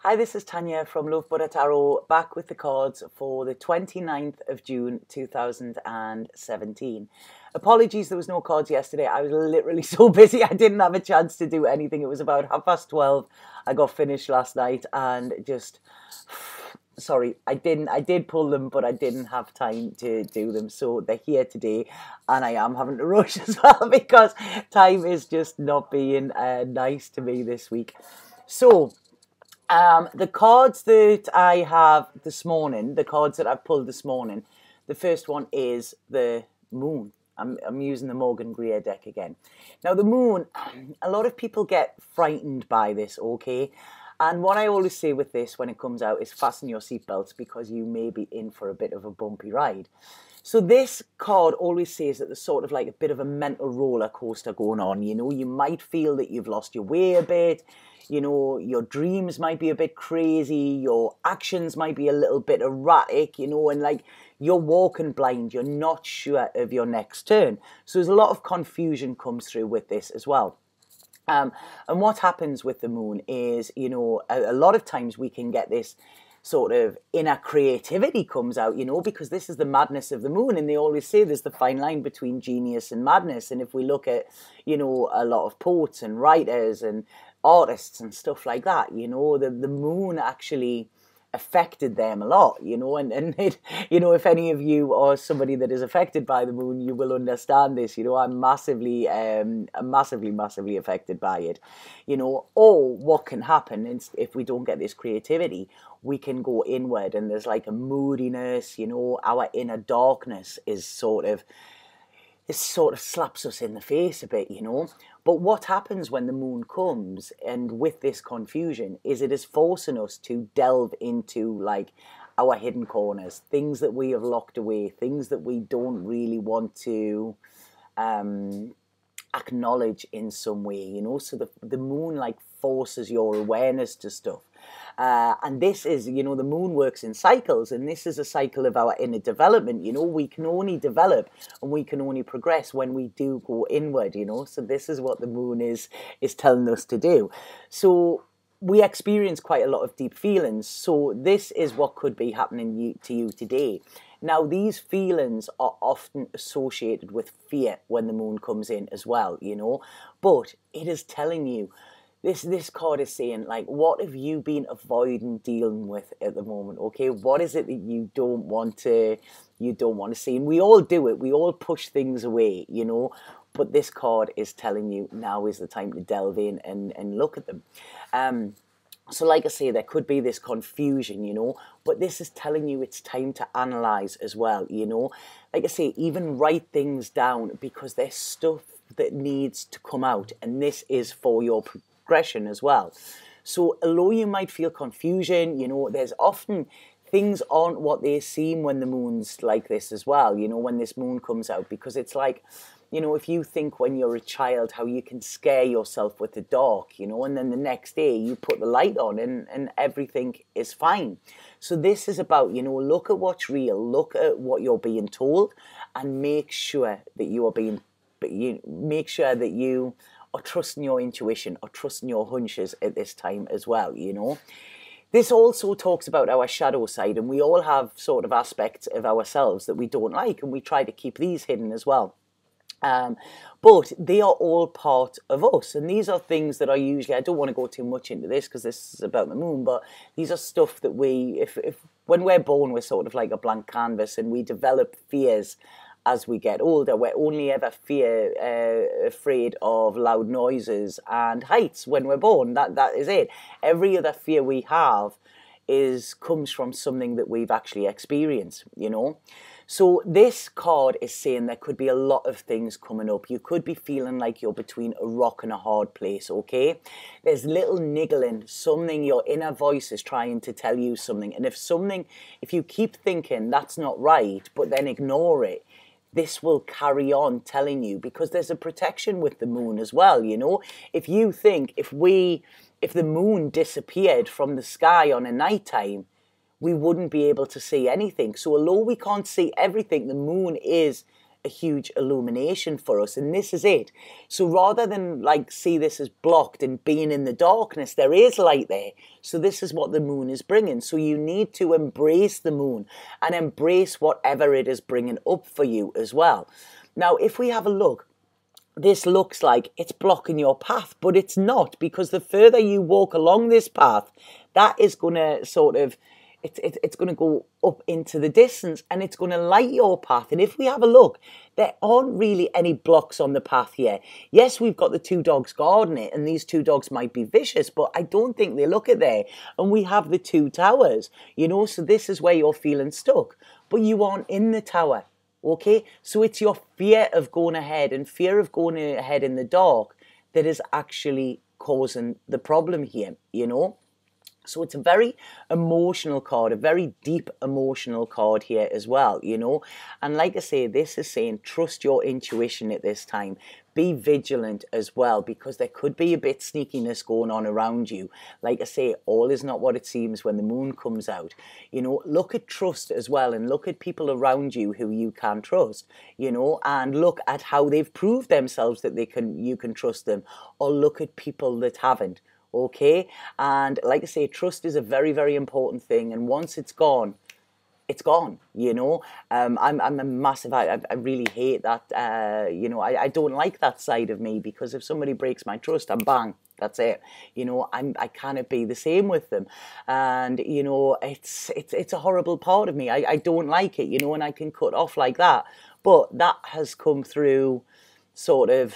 Hi, this is Tanya from Love Buddha Tarot, back with the cards for the 29th of June 2017. Apologies, there was no cards yesterday. I was literally so busy, I didn't have a chance to do anything. It was about 12:30. I got finished last night and just... Sorry, I did pull them, but I didn't have time to do them. So they're here today, and I am having to rush as well because time is just not being nice to me this week. So... the cards that I have this morning, the cards that I've pulled this morning, the first one is the moon. I'm using the Morgan Greer deck again. Now, the moon, a lot of people get frightened by this, okay? And what I always say with this when it comes out is fasten your seatbelts because you may be in for a bit of a bumpy ride. So this card always says that there's sort of like a bit of a mental roller coaster going on. You know, you might feel that you've lost your way a bit. You know, your dreams might be a bit crazy. Your actions might be a little bit erratic, you know, and like you're walking blind. You're not sure of your next turn. So there's a lot of confusion comes through with this as well. And what happens with the moon is, you know, a lot of times we can get this sort of inner creativity comes out, you know, because this is the madness of the moon. And they always say there's the fine line between genius and madness. And if we look at, you know, a lot of poets and writers and artists and stuff like that, you know, the moon actually affected them a lot, you know, and it, you know, if any of you are somebody that is affected by the moon, you will understand this. You know, I'm massively affected by it, you know. Or what can happen is if we don't get this creativity, we can go inward and there's like a moodiness, you know, our inner darkness is sort of slaps us in the face a bit, you know. But what happens when the moon comes and with this confusion is it is forcing us to delve into like our hidden corners, things that we have locked away, things that we don't really want to acknowledge in some way, you know. So the moon like forces your awareness to stuff. And this is, you know, the moon works in cycles, and this is a cycle of our inner development. You know, we can only develop and we can only progress when we do go inward, you know. So this is what the moon is telling us to do. So we experience quite a lot of deep feelings. So this is what could be happening to you today. Now, these feelings are often associated with fear when the moon comes in as well, you know. But it is telling you, this card is saying, like, what have you been avoiding dealing with at the moment, okay? What is it that you don't want to see? And we all do it. We all push things away, you know. But this card is telling you now is the time to delve in and look at them. So like I say, there could be this confusion, you know, but this is telling you it's time to analyze as well, you know. Like I say, even write things down because there's stuff that needs to come out, and this is for your progression as well. So although you might feel confusion, you know, there's often things aren't what they seem when the moon's like this as well, you know, when this moon comes out, because it's like, you know, if you think when you're a child how you can scare yourself with the dark, you know, and then the next day you put the light on and everything is fine. So this is about, you know, look at what's real, look at what you're being told, and make sure that you are trusting your intuition or trusting your hunches at this time as well, you know. This also talks about our shadow side, and we all have sort of aspects of ourselves that we don't like, and we try to keep these hidden as well. But they are all part of us, and these are things that are usually, I don't want to go too much into this because this is about the moon, but these are stuff that if when we're born, we're sort of like a blank canvas, and we develop fears as we get older. We're only ever afraid of loud noises and heights when we're born. That is it. Every other fear we have comes from something that we've actually experienced, you know. So this card is saying there could be a lot of things coming up. You could be feeling like you're between a rock and a hard place, okay? There's little niggling, something, your inner voice is trying to tell you something. And if you keep thinking that's not right, but then ignore it, this will carry on telling you, because there's a protection with the moon as well, you know. If you think, if the moon disappeared from the sky on a nighttime, we wouldn't be able to see anything. So although we can't see everything, the moon is a huge illumination for us, and this is it. So rather than like see this as blocked and being in the darkness, there is light there. So this is what the moon is bringing. So you need to embrace the moon and embrace whatever it is bringing up for you as well. Now, if we have a look, this looks like it's blocking your path, but it's not, because the further you walk along this path, that is going to sort of, it's going to go up into the distance, and it's going to light your path. And if we have a look, there aren't really any blocks on the path here. Yes, we've got the two dogs guarding it, and these two dogs might be vicious, but I don't think they look at there. And we have the two towers, you know, so this is where you're feeling stuck, but you aren't in the tower. Okay, so it's your fear of going ahead and fear of going ahead in the dark that is actually causing the problem here, you know. So it's a very emotional card, a very deep emotional card here as well, you know. And like I say, this is saying trust your intuition at this time. Be vigilant as well, because there could be a bit sneakiness going on around you. Like I say, all is not what it seems when the moon comes out. You know, look at trust as well, and look at people around you who you can trust, you know, and look at how they've proved themselves that you can trust them, or look at people that haven't. Okay, and like I say, trust is a very, very important thing, and once it's gone, you know. I'm a massive, I really hate that, you know, I don't like that side of me, because if somebody breaks my trust, I'm bang, that's it, you know. I cannot be the same with them, and you know, it's a horrible part of me. I don't like it, you know, and I can cut off like that. But that has come through sort of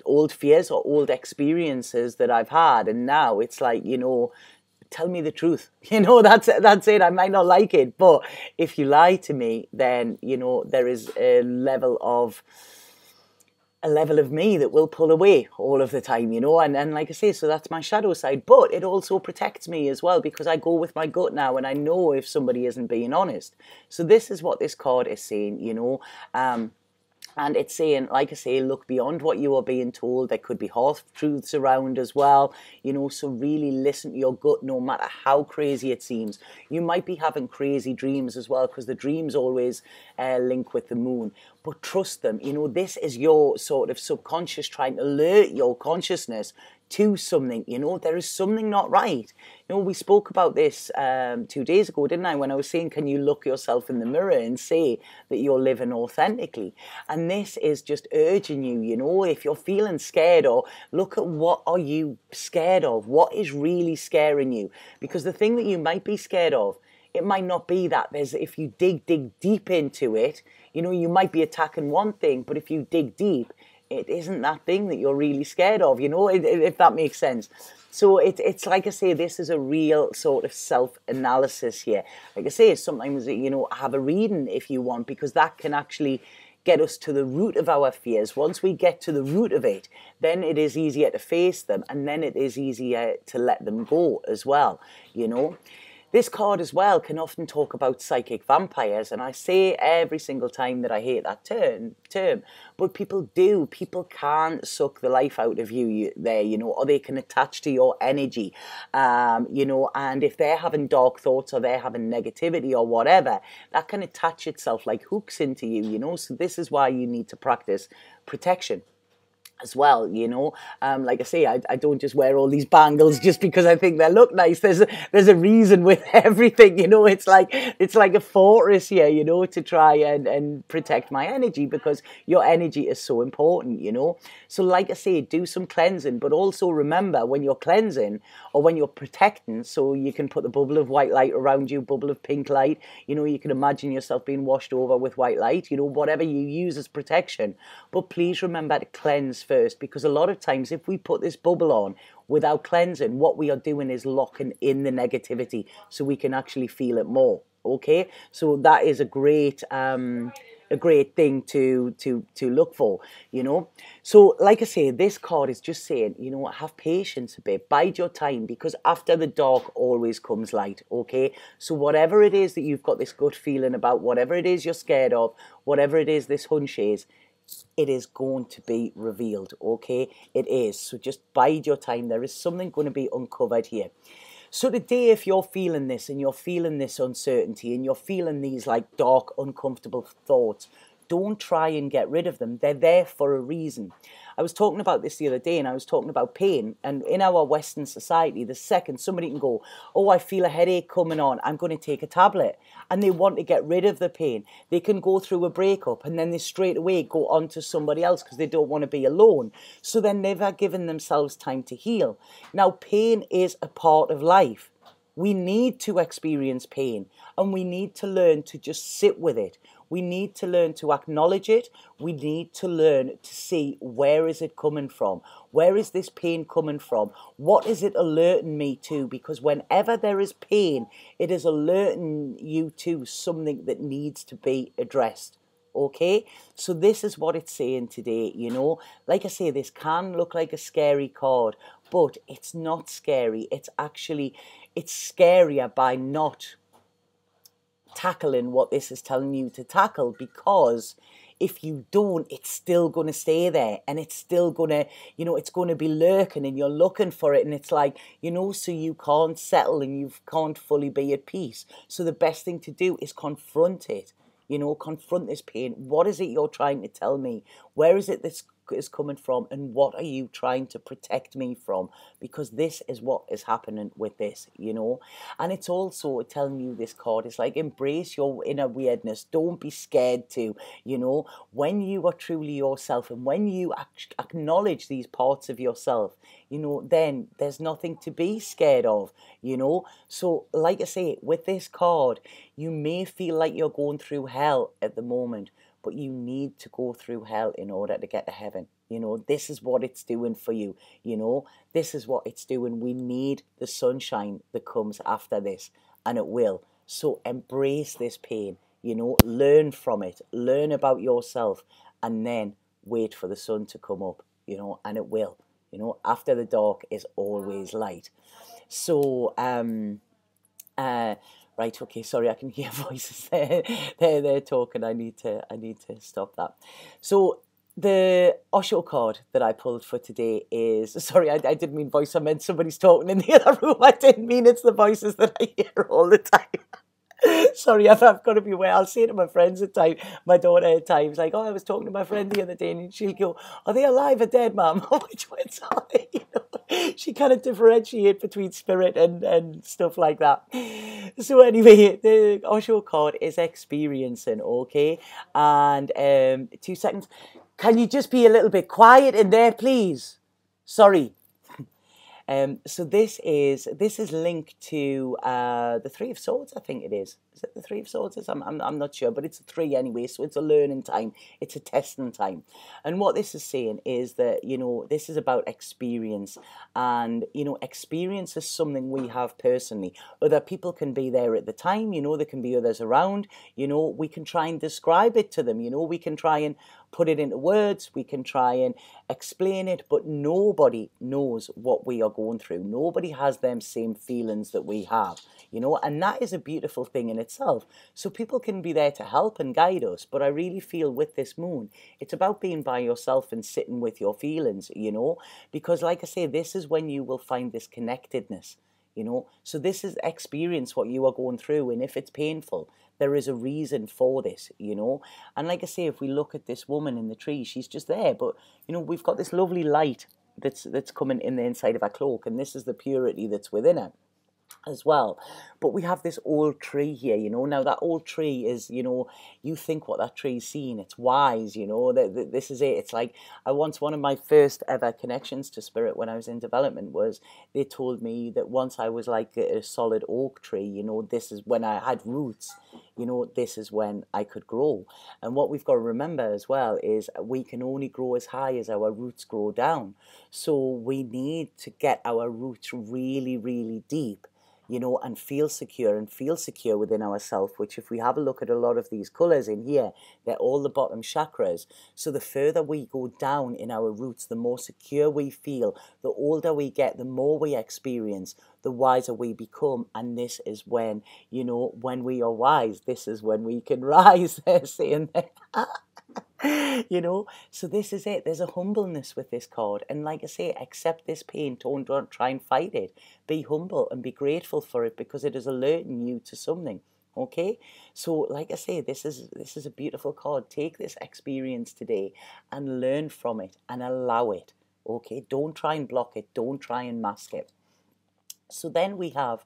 old fears or old experiences that I've had, and now it's like, you know, tell me the truth, you know. That's it. I might not like it, but if you lie to me, then you know there is a level of me that will pull away all of the time, you know. And like I say, so that's my shadow side, but it also protects me as well, because I go with my gut now, and I know if somebody isn't being honest. So this is what this card is saying, you know. And it's saying, like I say, look beyond what you are being told. There could be half-truths around as well, you know, so really listen to your gut no matter how crazy it seems. You might be having crazy dreams as well, because the dreams always link with the moon. But trust them, you know, this is your sort of subconscious trying to alert your consciousness to something, you know. There is something not right. You know, we spoke about this 2 days ago, didn't I, when I was saying, can you look yourself in the mirror and say that you're living authentically? And this is just urging you, you know, if you're feeling scared, or look at what are you scared of? What is really scaring you? Because the thing that you might be scared of, it might not be that. If you dig deep into it, you know, you might be attacking one thing, but if you dig deep, it isn't that thing that you're really scared of, you know, if that makes sense. So it's like I say, this is a real sort of self-analysis here. Like I say, sometimes, you know, have a reading if you want, because that can actually get us to the root of our fears. Once we get to the root of it, then it is easier to face them, and then it is easier to let them go as well, you know. This card as well can often talk about psychic vampires, and I say every single time that I hate that term, but people do. People can suck the life out of you there, you know, or they can attach to your energy, you know, and if they're having dark thoughts or they're having negativity or whatever, that can attach itself like hooks into you, you know. So this is why you need to practice protection as well, you know. Like I say, I don't just wear all these bangles just because I think they look nice. There's a reason with everything, you know. It's like a fortress here, you know, to try and protect my energy, because your energy is so important, you know. So like I say, do some cleansing, but also remember when you're cleansing or when you're protecting, so you can put the bubble of white light around you, bubble of pink light, you know, you can imagine yourself being washed over with white light, you know, whatever you use as protection. But please remember to cleanse first, because a lot of times if we put this bubble on without cleansing, what we are doing is locking in the negativity so we can actually feel it more. Okay, so that is a great thing to look for, you know. So like I say, this card is just saying, you know, have patience a bit, bide your time, because after the dark always comes light. Okay, so whatever it is that you've got this gut feeling about, whatever it is you're scared of, whatever it is this hunch is, it is going to be revealed. Okay, it is. So just bide your time. There is something going to be uncovered here. So today, if you're feeling this and you're feeling this uncertainty and you're feeling these like dark, uncomfortable thoughts, don't try and get rid of them. They're there for a reason. I was talking about this the other day, and I was talking about pain. And in our Western society, the second somebody can go, oh, I feel a headache coming on, I'm going to take a tablet. And they want to get rid of the pain. They can go through a breakup and then they straight away go on to somebody else because they don't want to be alone. So they're never giving themselves time to heal. Now, pain is a part of life. We need to experience pain, and we need to learn to just sit with it. We need to learn to acknowledge it. We need to learn to see, where is it coming from? Where is this pain coming from? What is it alerting me to? Because whenever there is pain, it is alerting you to something that needs to be addressed. Okay, so this is what it's saying today. Like I say, this can look like a scary card, but it's not scary. It's scarier by not tackling what this is telling you to tackle, because if you don't, it's still going to stay there, and it's still going to, it's going to be lurking, and you're looking for it, and it's like, so you can't settle and you can't fully be at peace. So the best thing to do is confront it. Confront this pain. What is it you're trying to tell me? Where is it this is coming from? And what are you trying to protect me from? Because this is what is happening with this, And it's also telling you, this card is like, embrace your inner weirdness. Don't be scared to, when you are truly yourself, and when you acknowledge these parts of yourself, then there's nothing to be scared of, So like I say, with this card, you may feel like you're going through hell at the moment, but you need to go through hell in order to get to heaven. This is what it's doing for you. This is what it's doing. We need the sunshine that comes after this, and it will. So embrace this pain, learn from it, learn about yourself, and then wait for the sun to come up, and it will. After the dark is always light. So, right, okay, sorry, I can hear voices there. They're talking. I need to stop that. So the Osho card that I pulled for today is, sorry, I didn't mean voice, I meant somebody's talking in the other room. I didn't mean it's the voices that I hear all the time. Sorry, I've got to be aware. I'll say to my friends at times, my daughter at times, like, oh, I was talking to my friend the other day, and she'll go, are they alive or dead, Mum? Which ones are they? She kind of differentiate between spirit and stuff like that. So anyway, the Osho card is experiencing, okay? And 2 seconds. Can you just be a little bit quiet in there, please? Sorry. So this is linked to the Three of Swords, I think it is. Is it the Three of Swords? I'm not sure, but it's a 3 anyway, so it's a learning time. It's a testing time. And what this is saying is that, this is about experience. And, experience is something we have personally. Other people can be there at the time, there can be others around, we can try and describe it to them, we can try and put it into words, we can try and explain it, but nobody knows what we are going through. Nobody has them same feelings that we have, and that is a beautiful thing in itself. So people can be there to help and guide us, but I really feel with this moon, it's about being by yourself and sitting with your feelings, because like I say, this is when you will find this connectedness, so this is experience what you are going through, and if it's painful, there is a reason for this, and like I say, if we look at this woman in the tree, she's just there, but we've got this lovely light that's coming in the inside of her cloak, and this is the purity that's within her as well. But we have this old tree here, now that old tree is, you think what that tree's seen, it's wise, this is it. It's like, one of my first ever connections to spirit when I was in development was, they told me that once I was like a solid oak tree, this is when I had roots, this is when I could grow. And what we've got to remember as well is we can only grow as high as our roots grow down. So we need to get our roots really, really deep, and feel secure within ourselves, which if we have a look at a lot of these colours in here, they're all the bottom chakras. So the further we go down in our roots, the more secure we feel, the older we get, the more we experience, the wiser we become. And this is when, when we are wise, this is when we can rise, they're saying that. You know, so this is it. There's a humbleness with this card. And like I say, accept this pain. Don't try and fight it. Be humble and be grateful for it because it is alerting you to something. Okay, so like I say, this is a beautiful card. Take this experience today and learn from it and allow it. Okay, don't try and block it. Don't try and mask it. So then we have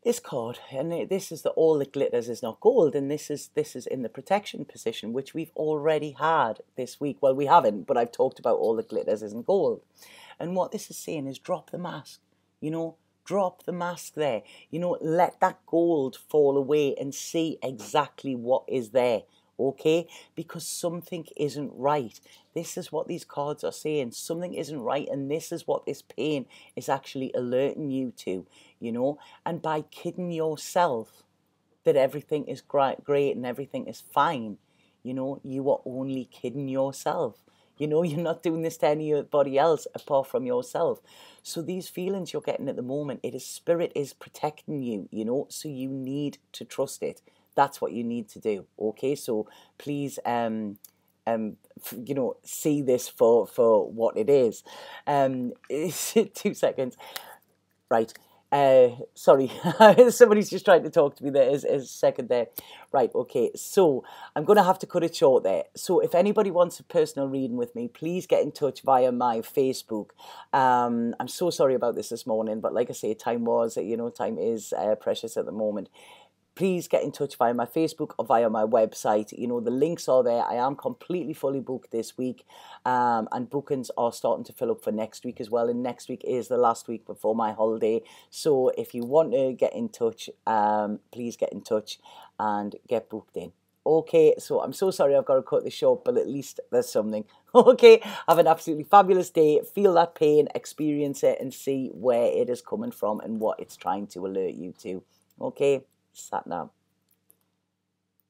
this card, and this is the all that glitters is not gold, and this is in the protection position, which we've already had this week. Well, we haven't, but I've talked about all that glitters isn't gold. And what this is saying is drop the mask, you know, drop the mask there, you know, let that gold fall away and see exactly what is there. Okay, because something isn't right. This is what these cards are saying. Something isn't right, and this is what this pain is actually alerting you to, you know. And by kidding yourself that everything is great and everything is fine, you know, you are only kidding yourself. You know, you're not doing this to anybody else apart from yourself. So these feelings you're getting at the moment, spirit is protecting you, you know, so you need to trust it. That's what you need to do. Okay, so please, you know, see this for what it is. 2 seconds. Right. Sorry, somebody's just trying to talk to me there. Is a second there. Right, okay, so I'm going to have to cut it short there. So if anybody wants a personal reading with me, please get in touch via my Facebook. I'm so sorry about this morning, but like I say, time is precious at the moment. Please get in touch via my Facebook or via my website. You know, the links are there. I am completely fully booked this week, and bookings are starting to fill up for next week as well. And next week is the last week before my holiday. So if you want to get in touch, please get in touch and get booked in. Okay, so I'm so sorry I've got to cut this short, but at least there's something. Okay, have an absolutely fabulous day. Feel that pain, experience it, and see where it is coming from and what it's trying to alert you to. Okay. Sat now.